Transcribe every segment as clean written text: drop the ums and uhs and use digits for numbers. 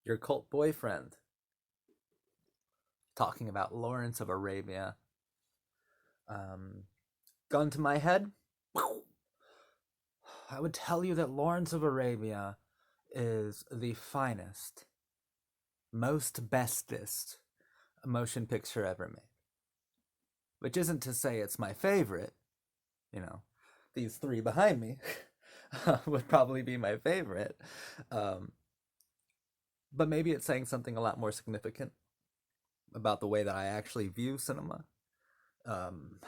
your cult boyfriend, talking about Lawrence of Arabia. Um, Gun to my head, I would tell you that Lawrence of Arabia is the finest, most bestest motion picture ever made. Which isn't to say it's my favorite. You know, these three behind me would probably be my favorite. Um, but maybe it's saying something a lot more significant about the way that I actually view cinema. Um,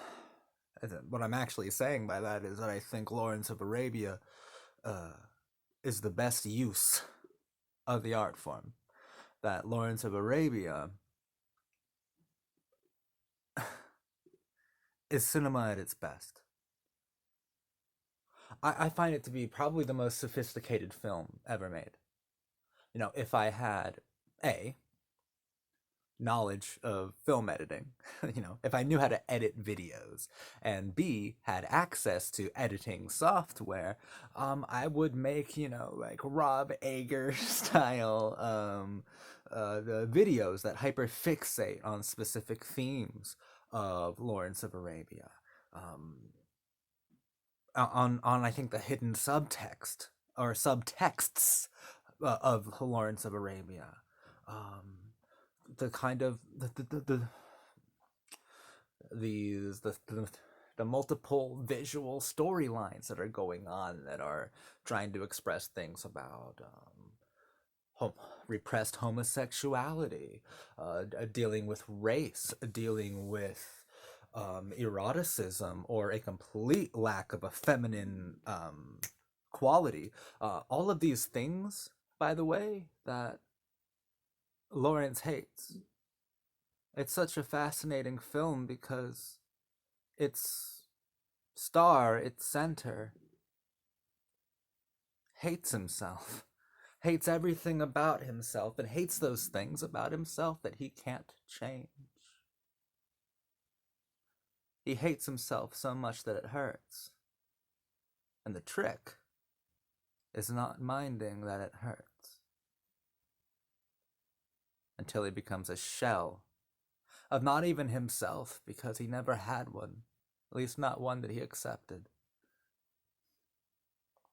what I'm actually saying by that is that I think Lawrence of Arabia uh, is the best use of the art form. That Lawrence of Arabia is cinema at its best. I find it to be probably the most sophisticated film ever made. You know, if I had A, knowledge of film editing, you know, if I knew how to edit videos, and B, had access to editing software, I would make, you know, like Rob Ager style the videos that hyperfixate on specific themes of Lawrence of Arabia. Um, on I think the hidden subtext or subtexts of Lawrence of Arabia. The kind of these the multiple visual storylines that are going on that are trying to express things about repressed homosexuality, dealing with race, dealing with eroticism or a complete lack of a feminine quality. All of these things, by the way, that Lawrence hates. It's such a fascinating film because its star, its center, hates himself, hates everything about himself, and hates those things about himself that he can't change. He hates himself so much that it hurts. And the trick is not minding that it hurts until he becomes a shell of not even himself, because he never had one, at least not one that he accepted.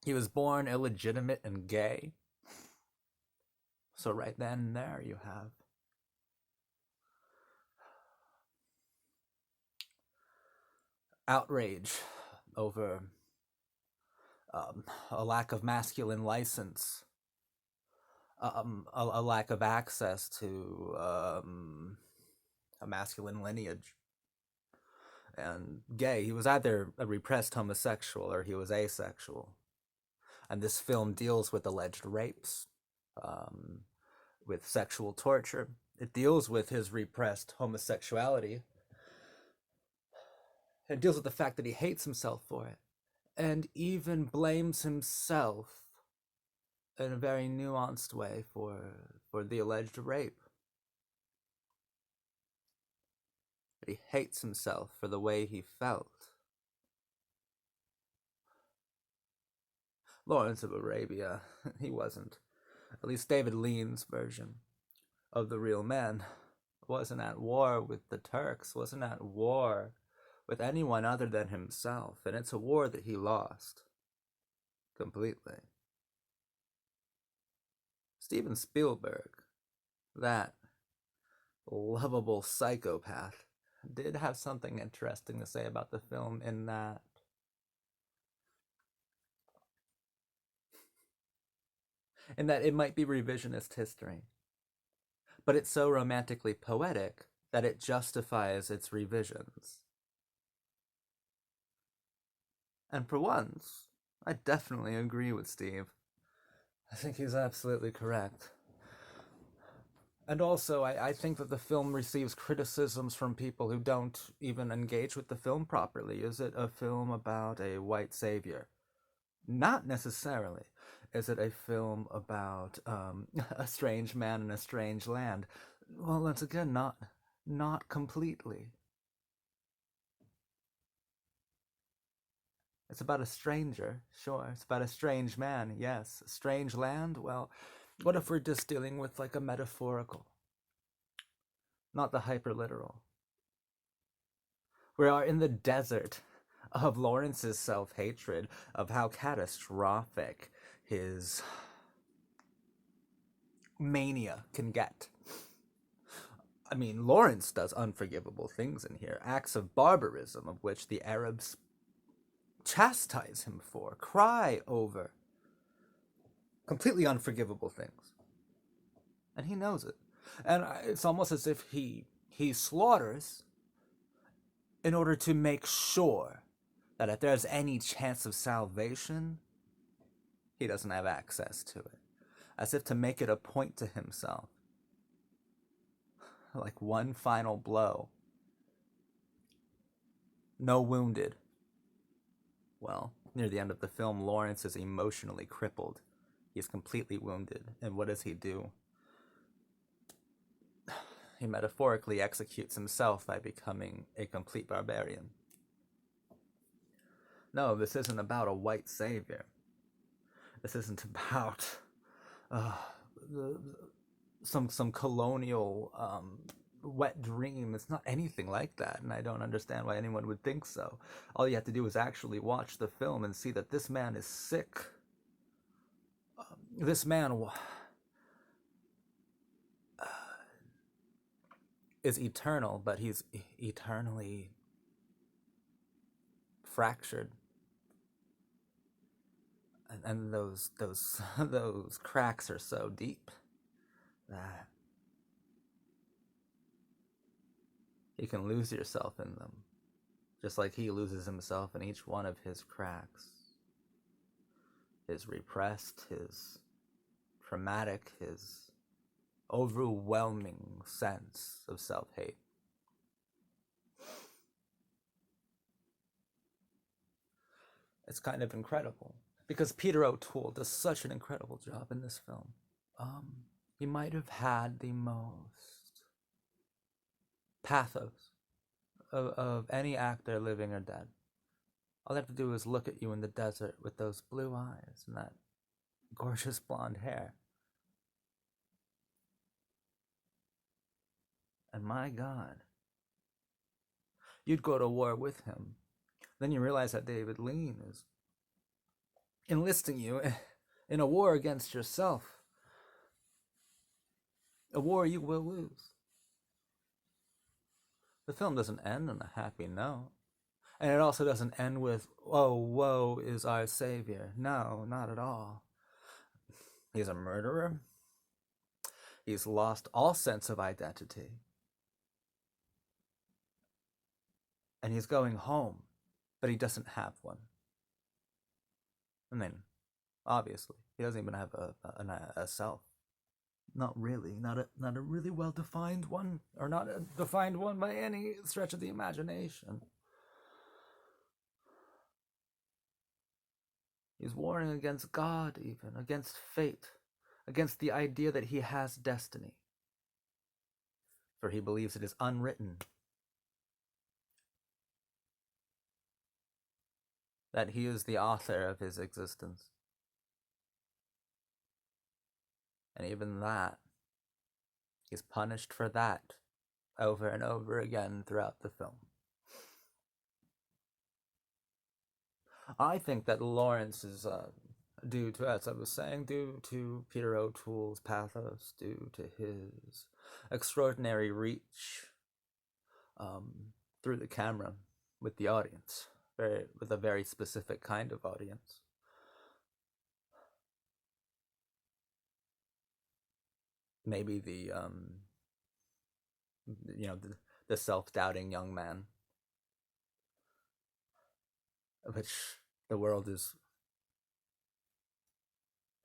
He was born illegitimate and gay. So right then and there you have outrage over a lack of masculine license, a lack of access to a masculine lineage. And gay, he was either a repressed homosexual or he was asexual. And this film deals with alleged rapes, um, with sexual torture. It deals with his repressed homosexuality. It deals with the fact that he hates himself for it, and even blames himself in a very nuanced way for the alleged rape. He hates himself for the way he felt. Lawrence of Arabia, he wasn't. At least David Lean's version of the real man wasn't at war with the Turks, wasn't at war with anyone other than himself, and it's a war that he lost completely. Steven Spielberg, that lovable psychopath, did have something interesting to say about the film in that it might be revisionist history, but it's so romantically poetic that it justifies its revisions. And for once, I definitely agree with Steve. I think he's absolutely correct. And also, I think that the film receives criticisms from people who don't even engage with the film properly. Is it a film about a white savior? Not necessarily. Is it a film about a strange man in a strange land? Well, once again, not completely. It's about a stranger, sure. It's about a strange man, yes. A strange land? Well, What if we're just dealing with like a metaphorical, not the hyperliteral? We are in the desert of Lawrence's self-hatred, of how catastrophic his mania can get. I mean, Lawrence does unforgivable things in here, acts of barbarism of which the Arabs chastise him for, cry over. Completely unforgivable things. And he knows it. And it's almost as if he slaughters in order to make sure that if there's any chance of salvation, he doesn't have access to it. As if to make it a point to himself. Like one final blow. No wounded. Well, near the end of the film, Lawrence is emotionally crippled. He's completely wounded. And what does he do? He metaphorically executes himself by becoming a complete barbarian. No, this isn't about a white savior. This isn't about some colonial wet dream. It's not anything like that, and I don't understand why anyone would think so. All you have to do is actually watch the film and see that this man is sick. This man is eternal, but he's eternally fractured. And those those cracks are so deep that you can lose yourself in them, just like he loses himself in each one of his cracks. His repressed, his traumatic, his overwhelming sense of self-hate. It's kind of incredible, because Peter O'Toole does such an incredible job in this film. He might have had the most pathos of any actor, living or dead. All they have to do is look at you in the desert with those blue eyes and that gorgeous blonde hair. And my God, you'd go to war with him. Then you realize that David Lean is enlisting you in a war against yourself. A war you will lose. The film doesn't end on a happy note. And it also doesn't end with, oh, woe is our savior. No, not at all. He's a murderer. He's lost all sense of identity. And he's going home, but he doesn't have one. I mean, obviously, he doesn't even have a self. Not really, not a really well-defined one, or not a defined one by any stretch of the imagination. He's warring against God, even, against fate, against the idea that he has destiny. For he believes it is unwritten, that he is the author of his existence. And even that, he's punished for that over and over again throughout the film. I think that Lawrence is due to, as I was saying, due to Peter O'Toole's pathos, due to his extraordinary reach through the camera with the audience, with a very specific kind of audience. Maybe the the self-doubting young man, which the world is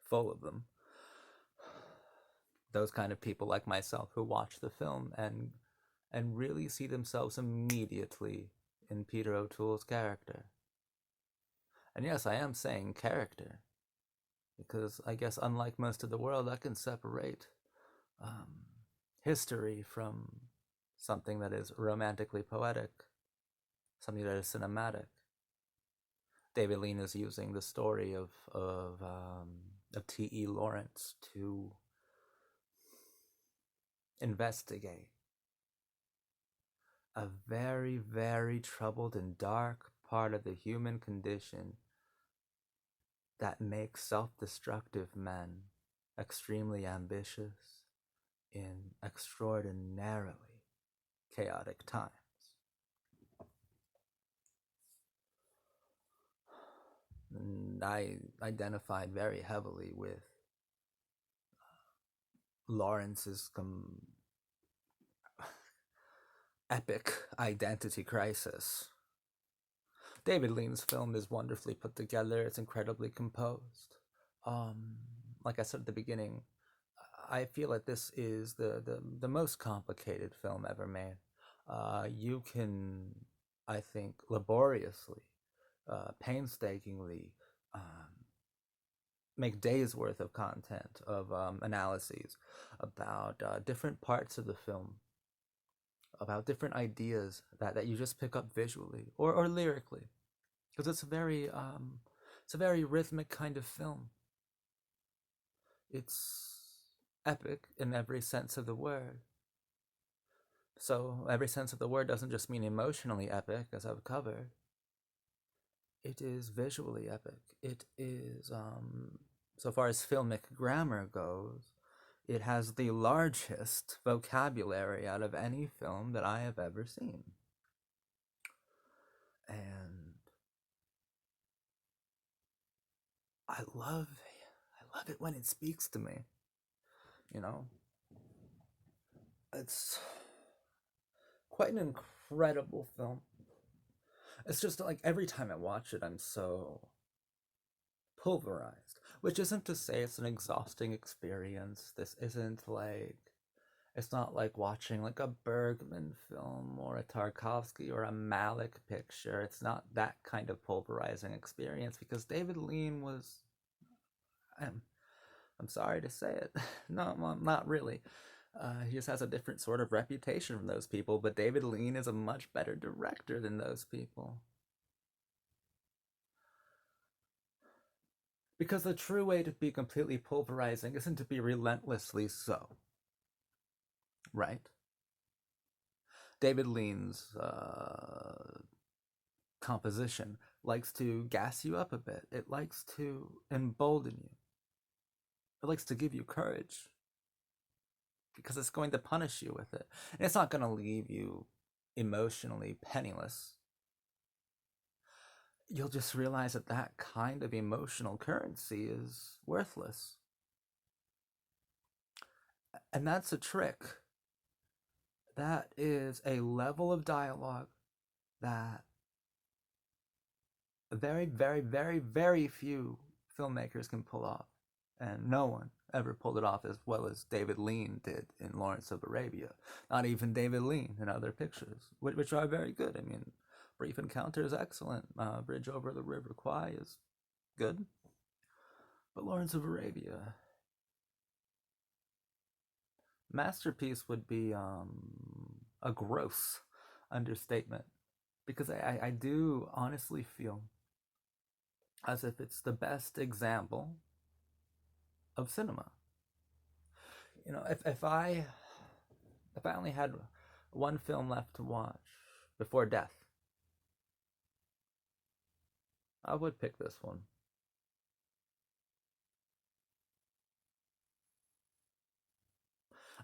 full of them. Those kind of people like myself who watch the film and really see themselves immediately in Peter O'Toole's character. And yes, I am saying character, because I guess unlike most of the world, I can separate history from something that is romantically poetic, something that is cinematic. David Lean is using the story of of T.E. Lawrence to investigate a very, very troubled and dark part of the human condition that makes self-destructive men extremely ambitious in extraordinarily chaotic times. And I identified very heavily with Lawrence's epic identity crisis. David Lean's film is wonderfully put together. It's incredibly composed. Like I said at the beginning, I feel like this is the most complicated film ever made. You can, I think, laboriously, painstakingly make days worth of content, of analyses about different parts of the film, about different ideas that you just pick up visually or lyrically, because it's a very rhythmic kind of film. It's epic in every sense of the word. So every sense of the word doesn't just mean emotionally epic, as I've covered. It is visually epic. It is, so far as filmic grammar goes, it has the largest vocabulary out of any film that I have ever seen. And I love it when it speaks to me. You know, it's quite an incredible film. It's just like every time I watch it, I'm so pulverized, which isn't to say it's an exhausting experience. This isn't like, it's not like watching like a Bergman film or a Tarkovsky or a Malick picture. It's not that kind of pulverizing experience, because David Lean was, I'm sorry to say it, no, not really. He just has a different sort of reputation from those people, but David Lean is a much better director than those people. Because the true way to be completely pulverizing isn't to be relentlessly so, right? David Lean's composition likes to gas you up a bit. It likes to embolden you. It likes to give you courage, because it's going to punish you with it. And it's not going to leave you emotionally penniless. You'll just realize that that kind of emotional currency is worthless. And that's a trick. That is a level of dialogue that very, very, very, very few filmmakers can pull off. And no one ever pulled it off as well as David Lean did in Lawrence of Arabia. Not even David Lean in other pictures, which are very good. I mean, Brief Encounter is excellent. Bridge Over the River Kwai is good. But Lawrence of Arabia, masterpiece would be a gross understatement, because I do honestly feel as if it's the best example of cinema. You know, if I only had one film left to watch before death, I would pick this one.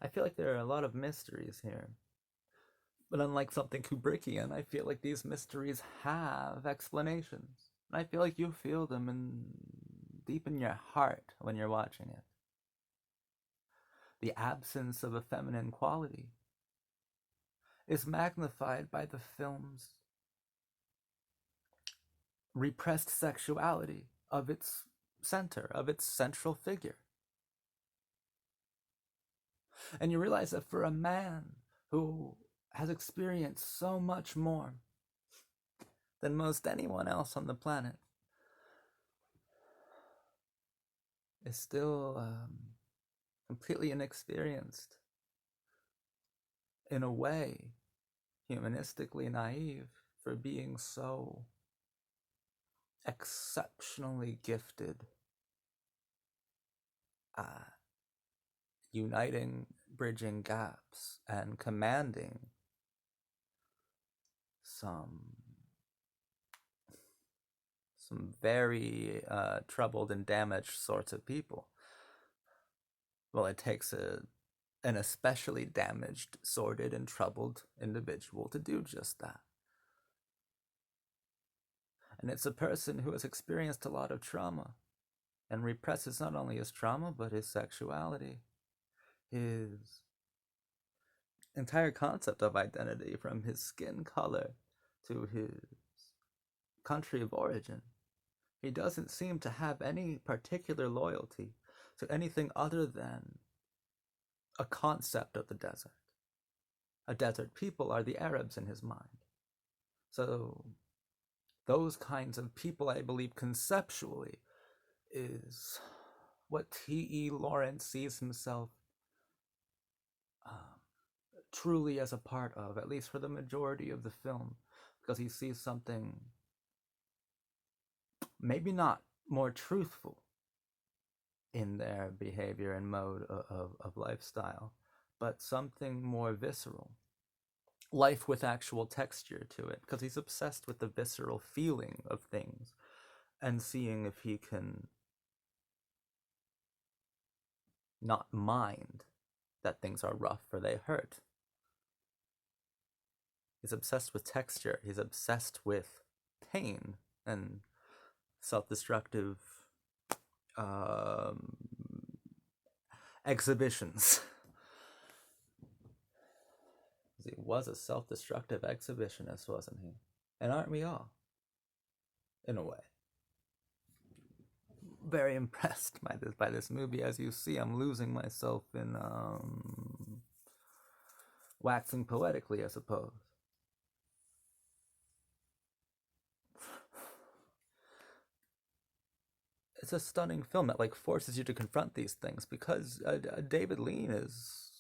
I feel like there are a lot of mysteries here. But unlike something Kubrickian, I feel like these mysteries have explanations. And I feel like you feel them deep in your heart when you're watching it. The absence of a feminine quality is magnified by the film's repressed sexuality of its center, of its central figure. And you realize that for a man who has experienced so much more than most anyone else on the planet, is still completely inexperienced, in a way, humanistically naive, for being so exceptionally gifted uh, uniting, bridging gaps, and commanding some very troubled and damaged sorts of people. Well, it takes an especially damaged, sordid, and troubled individual to do just that. And it's a person who has experienced a lot of trauma and represses not only his trauma, but his sexuality, his entire concept of identity, from his skin color to his country of origin. He doesn't seem to have any particular loyalty to anything other than a concept of the desert. A desert people are the Arabs in his mind. So those kinds of people, I believe, conceptually, is what T.E. Lawrence sees himself truly as a part of, at least for the majority of the film, because he sees something maybe not more truthful in their behavior and mode of lifestyle, but something more visceral. Life with actual texture to it, because he's obsessed with the visceral feeling of things and seeing if he can not mind that things are rough or they hurt. He's obsessed with texture. He's obsessed with pain and self-destructive exhibitions. He was a self-destructive exhibitionist, wasn't he? And aren't we all? In a way. Very impressed by this movie. As you see, I'm losing myself in waxing poetically, I suppose. It's a stunning film that forces you to confront these things, because David Lean is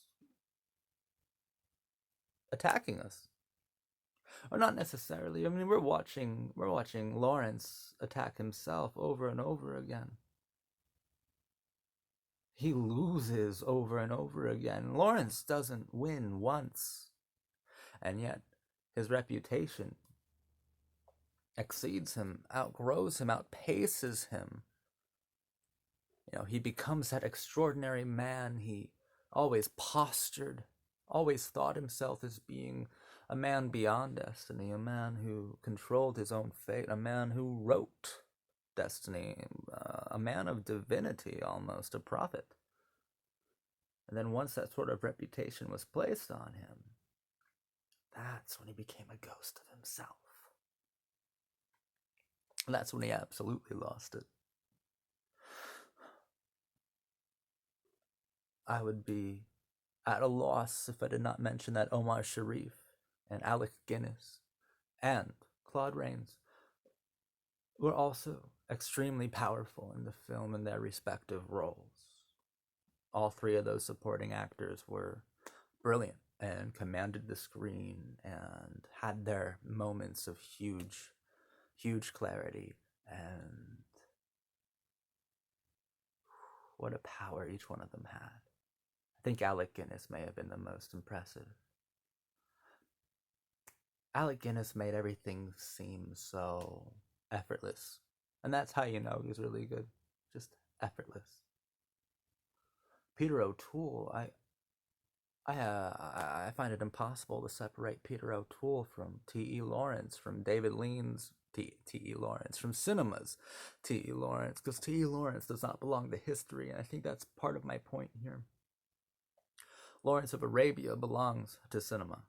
attacking us. Or not necessarily. I mean, we're watching Lawrence attack himself over and over again. He loses over and over again. Lawrence doesn't win once, and yet his reputation exceeds him, outgrows him, outpaces him. He becomes that extraordinary man he always postured, always thought himself as being a man beyond destiny, a man who controlled his own fate, a man who wrote destiny, a man of divinity almost, a prophet. And then once that sort of reputation was placed on him, that's when he became a ghost of himself. And that's when he absolutely lost it. I would be at a loss if I did not mention that Omar Sharif and Alec Guinness and Claude Rains were also extremely powerful in the film in their respective roles. All three of those supporting actors were brilliant and commanded the screen and had their moments of huge clarity, and what a power each one of them had. I think Alec Guinness may have been the most impressive. Alec Guinness made everything seem so effortless, and that's how you know he's really good. Just effortless. Peter O'Toole, I find it impossible to separate Peter O'Toole from T.E. Lawrence, from David Lean's T.E. Lawrence, from cinema's T.E. Lawrence, because T.E. Lawrence does not belong to history, and I think that's part of my point here. Lawrence of Arabia belongs to cinema,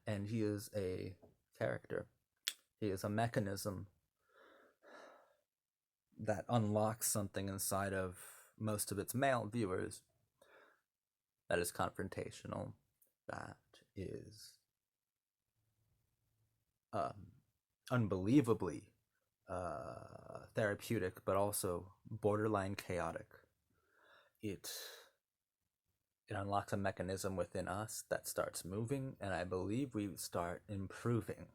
and he is a character. He is a mechanism that unlocks something inside of most of its male viewers that is confrontational, that is unbelievably therapeutic, but also borderline chaotic. It unlocks a mechanism within us that starts moving, and I believe we start improving.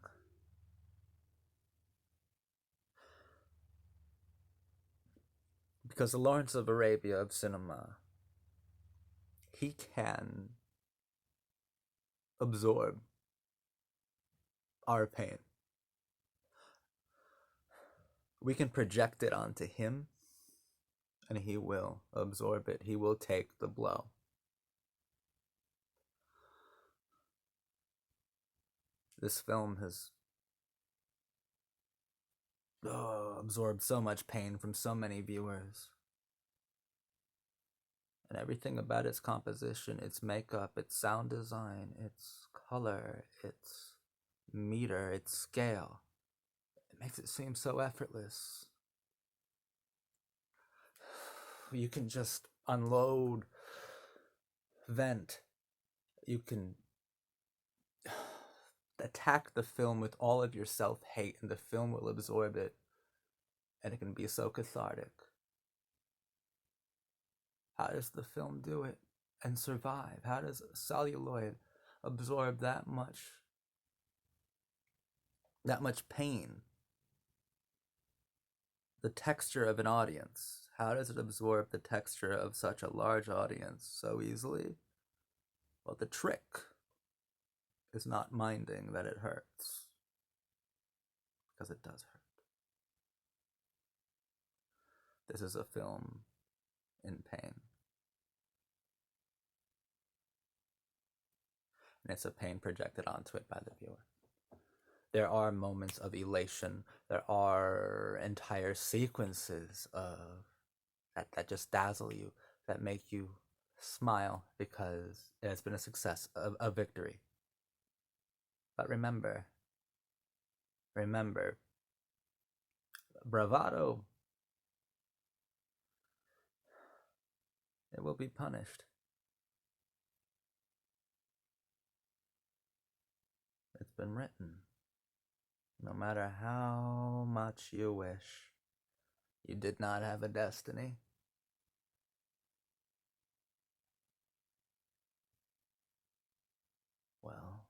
Because the Lawrence of Arabia of cinema, he can absorb our pain. We can project it onto him, and he will absorb it. He will take the blow. This film has absorbed so much pain from so many viewers. And everything about its composition, its makeup, its sound design, its color, its meter, its scale, it makes it seem so effortless. You can just unload, vent. You can attack the film with all of your self-hate, and the film will absorb it, and it can be so cathartic. How does the film do it and survive? How does celluloid absorb that much pain? The texture of an audience. How does it absorb the texture of such a large audience so easily? Well, the trick is not minding that it hurts, because it does hurt. This is a film in pain. And it's a pain projected onto it by the viewer. There are moments of elation. There are entire sequences of that just dazzle you, that make you smile because it has been a success, a victory. But remember, bravado, it will be punished. It's been written. No matter how much you wish you did not have a destiny, well,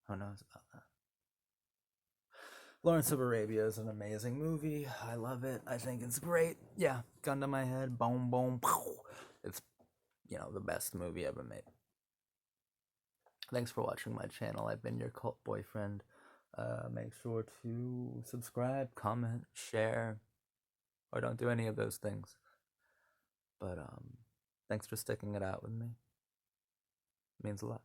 who knows about that? Lawrence of Arabia is an amazing movie. I love it. I think it's great. Yeah, gun to my head, boom, boom, pow. It's, the best movie ever made. Thanks for watching my channel. I've been your cult boyfriend. Make sure to subscribe, comment, share, or don't do any of those things. But thanks for sticking it out with me. It means a lot.